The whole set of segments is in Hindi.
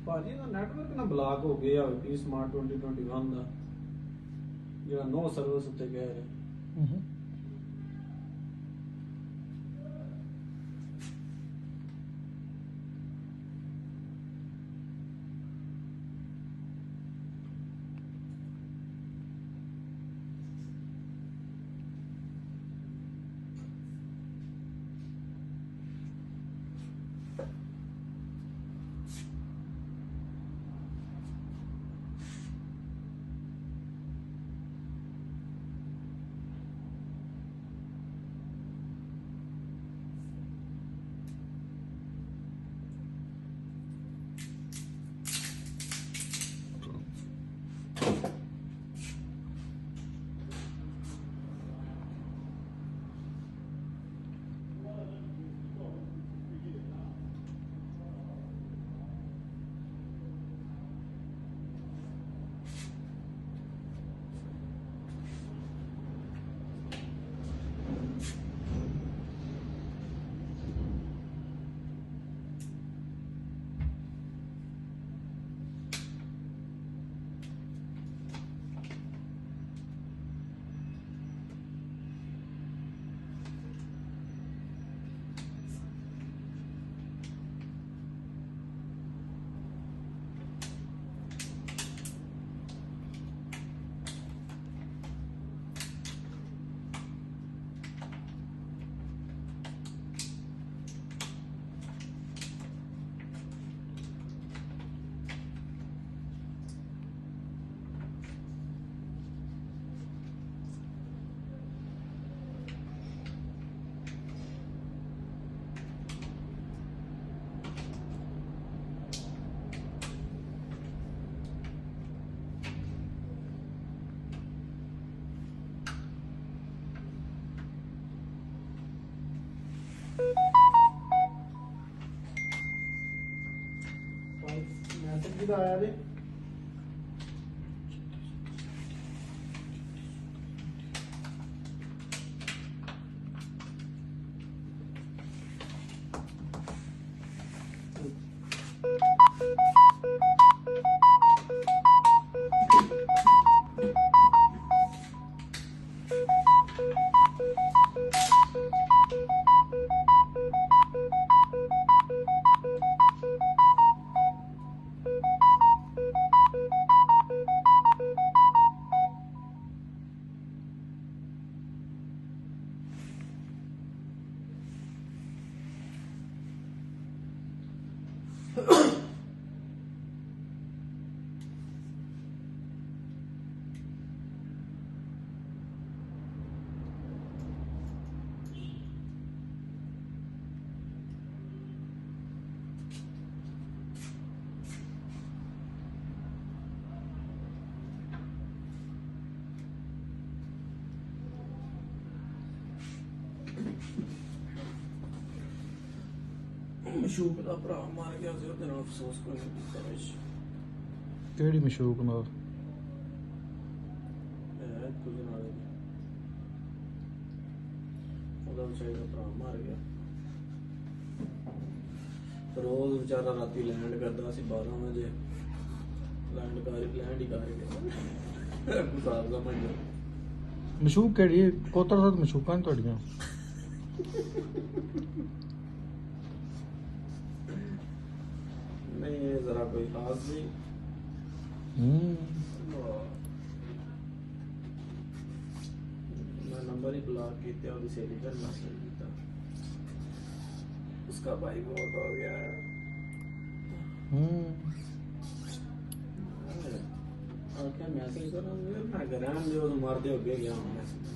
ਭਾਜੀ ਦਾ ਨੈਟਵਰਕ ਨਾ ਬਲਾਕ ਹੋ ਗਿਆ ਹੋਵੇ ਸਮਾਰਟ 2021 ਦਾ ਜਿਹੜਾ ਨੋ ਸਰਵਿਸ ਉੱਤੇ ਕਹਿ ਰਿਹਾ। मैसेज भी आया रे मशूक का भरा मार गया ਸੀ ਉਹਦੇ ਨਾਲ ਅਫਸੋਸ ਕੋਈ ਨਹੀਂ ਕੀਤਾ ਵਿੱਚ ਕਿਹੜੀ ਮਸ਼ੂਕ ਨਾਲ ਤੁझे ਨਾਲ ਉਹਦਾ ਵਿਚਾਰਾ ਦਾ ਭਰਾ ਮਾਰ ਗਿਆ ਰੋਜ਼ ਵਿਚਾਰਾ ਰਾਤੀ ਲੈਂਡ ਕਰਦਾ ਸੀ 12 ਵਜੇ ਲੈਂਡ ਹੀ ਕਰ ਗਿਆ ਗੁਜ਼ਾਰ ਦਾ ਮੰਨ ਮਸ਼ੂਕ ਕਿਹੜੀ ਕੋਤਰ ਦਾ ਮਸ਼ੂਕਾਂ ਤੁਹਾਡੀਆਂ नहीं ये जरा कोई खास नहीं मैं नंबर ही ब्लॉक किया और इसे रिटर्न मैसेज किया उसका भाई बहुत हो गया है और क्या मैसेज करो मैं गराम जो मार दे हो गया मैसेज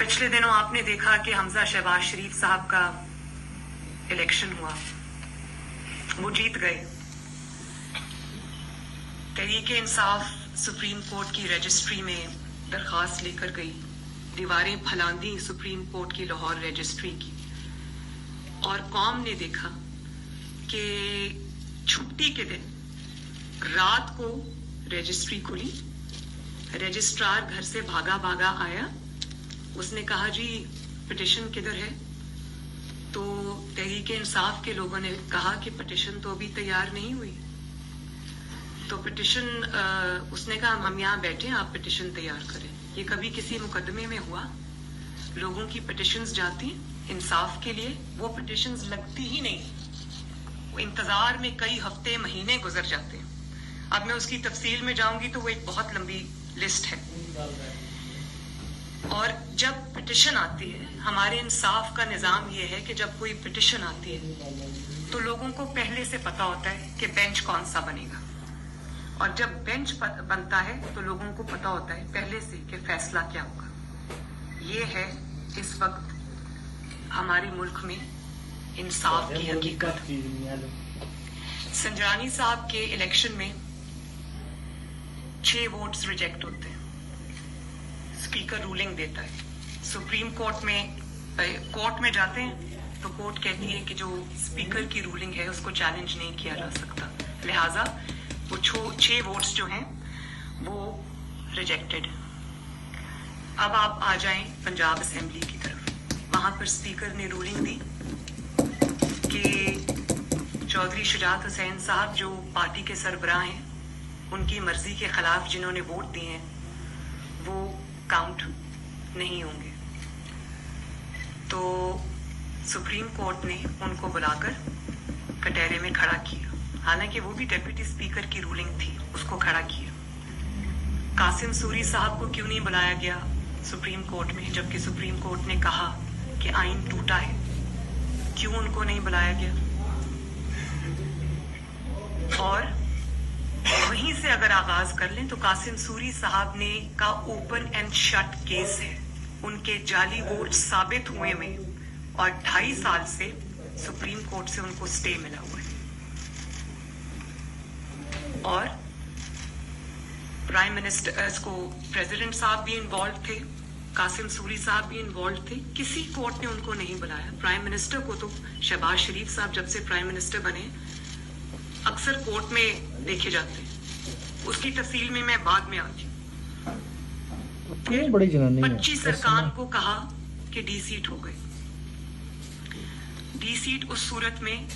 पिछले दिनों आपने देखा कि हमजा शहबाज शरीफ साहब का इलेक्शन हुआ, वो जीत गए। तहरीक इंसाफ सुप्रीम कोर्ट की रजिस्ट्री में दरखास्त लेकर गई, दीवारें फैलांदी सुप्रीम कोर्ट की लाहौर रजिस्ट्री की, और कौम ने देखा कि छुट्टी के दिन रात को रजिस्ट्री खुली, रजिस्ट्रार घर से भागा भागा आया, उसने कहा जी पिटिशन किधर है? तो तहरीक इंसाफ के लोगों ने कहा कि पिटिशन तो अभी तैयार नहीं हुई। तो पिटिशन उसने कहा हम यहाँ बैठे हैं, आप पिटिशन तैयार करें। ये कभी किसी मुकदमे में हुआ? लोगों की पिटिशंस जाती इंसाफ के लिए, वो पिटिशंस लगती ही नहीं, वो इंतजार में कई हफ्ते महीने गुजर जाते हैं। अब मैं उसकी तफसील में जाऊंगी तो वो एक बहुत लंबी लिस्ट है। और जब पिटिशन आती है, हमारे इंसाफ का निजाम ये है कि जब कोई पिटिशन आती है तो लोगों को पहले से पता होता है कि बेंच कौन सा बनेगा, और जब बेंच बनता है तो लोगों को पता होता है पहले से कि फैसला क्या होगा। ये है इस वक्त हमारे मुल्क में इंसाफ की हकीकत। संजरानी साहब के इलेक्शन में 6 वोट्स रिजेक्ट होते हैं, स्पीकर रूलिंग देता है, सुप्रीम कोर्ट में जाते हैं तो कोर्ट कहती है कि जो स्पीकर की रूलिंग है उसको चैलेंज नहीं किया जा सकता, लिहाजा वो 6 वोट्स जो हैं वो रिजेक्टेड। अब आप आ जाएं पंजाब असेंबली की तरफ। वहां पर स्पीकर ने रूलिंग दी कि चौधरी शुजात हुसैन साहब जो पार्टी के सरबराह हैं, उनकी मर्जी के खिलाफ जिन्होंने वोट दिए हैं वो काउंट नहीं होंगे। तो सुप्रीम कोर्ट ने उनको बुलाकर कटहरे में खड़ा किया, हालांकि वो भी डेप्यूटी स्पीकर की रूलिंग थी, उसको खड़ा किया। कासिम सूरी साहब को क्यों नहीं बुलाया गया सुप्रीम कोर्ट में, जबकि सुप्रीम कोर्ट ने कहा कि आइन टूटा है? क्यों उनको नहीं बुलाया गया? और वहीं से अगर आगाज कर लें तो कासिम सूरी साहब ने का ओपन एंड शट केस है, उनके जाली वोट साबित हुए में, और 2.5 साल से सुप्रीम कोर्ट से उनको स्टे मिला हुआ है। और प्राइम मिनिस्टर को प्रेसिडेंट साहब भी इन्वॉल्व थे, कासिम सूरी साहब भी इन्वॉल्व थे, किसी कोर्ट ने उनको नहीं बुलाया। प्राइम मिनिस्टर को तो शहबाज शरीफ साहब जब से प्राइम मिनिस्टर बने अक्सर कोर्ट में देखे जाते हैं, उसकी तफसील में मैं बाद में आती हूँ। फिर 25 सरकार को कहा कि डी सीट हो गई। डी सीट उस सूरत में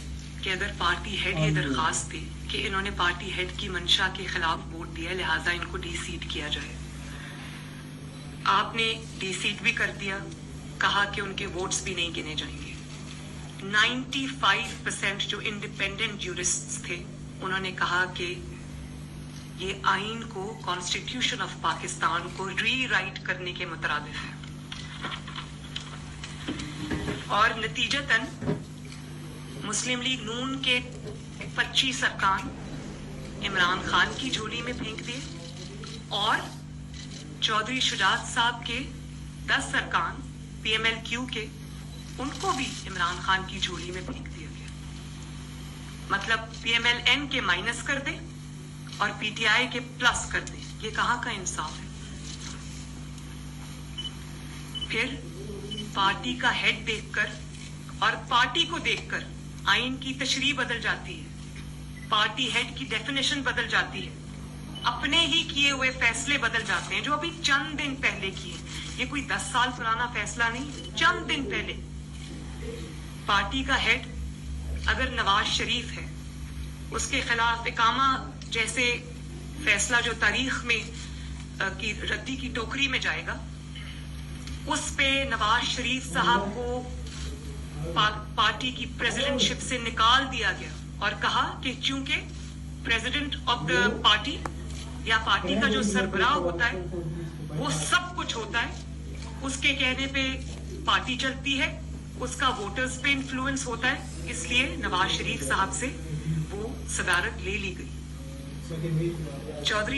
कि अगर पार्टी हेड ये दरखास्त दी कि इन्होंने पार्टी हेड की मंशा के खिलाफ वोट दिया, लिहाजा इनको डी सीट किया जाए। आपने डी सीट भी कर दिया, कहा कि उनके वोट्स भी नहीं गिने जाएंगे। 95% जो इंडिपेंडेंट ज्यूरिस्ट्स थे उन्होंने कहा कि ये आइन को, कॉन्स्टिट्यूशन ऑफ पाकिस्तान को रीराइट करने के मुतरादिफ है। और नतीजतन मुस्लिम लीग नून के 25 अरकान इमरान खान की झोली में फेंक दिए, और चौधरी शुजात साहब के 10 अरकान PMLQ के, उनको भी इमरान खान की झोली में फेंक दिया गया। मतलब PMLN के माइनस कर दे और PTI के प्लस कर दे, ये कहाँ का इंसाफ है? फिर पार्टी का हेड देखकर और पार्टी को देखकर आइन की तशरीह बदल जाती है, पार्टी हेड की डेफिनेशन बदल जाती है, अपने ही किए हुए फैसले बदल जाते हैं जो अभी चंद दिन पहले किए। ये कोई 10 साल पुराना फैसला नहीं, चंद दिन पहले। पार्टी का हेड अगर नवाज शरीफ है, उसके खिलाफ इकामा जैसे फैसला जो तारीख में की रद्दी की टोकरी में जाएगा, उस पे नवाज शरीफ साहब को पार्टी की प्रेसिडेंटशिप से निकाल दिया गया और कहा कि चूंकि प्रेसिडेंट ऑफ द पार्टी या पार्टी का जो सरबराह होता है वो सब कुछ होता है, उसके कहने पे पार्टी चलती है, उसका वोटर्स पे इन्फ्लुएंस होता है, इसलिए नवाज शरीफ साहब से वो सदारत ले ली गई। चौधरी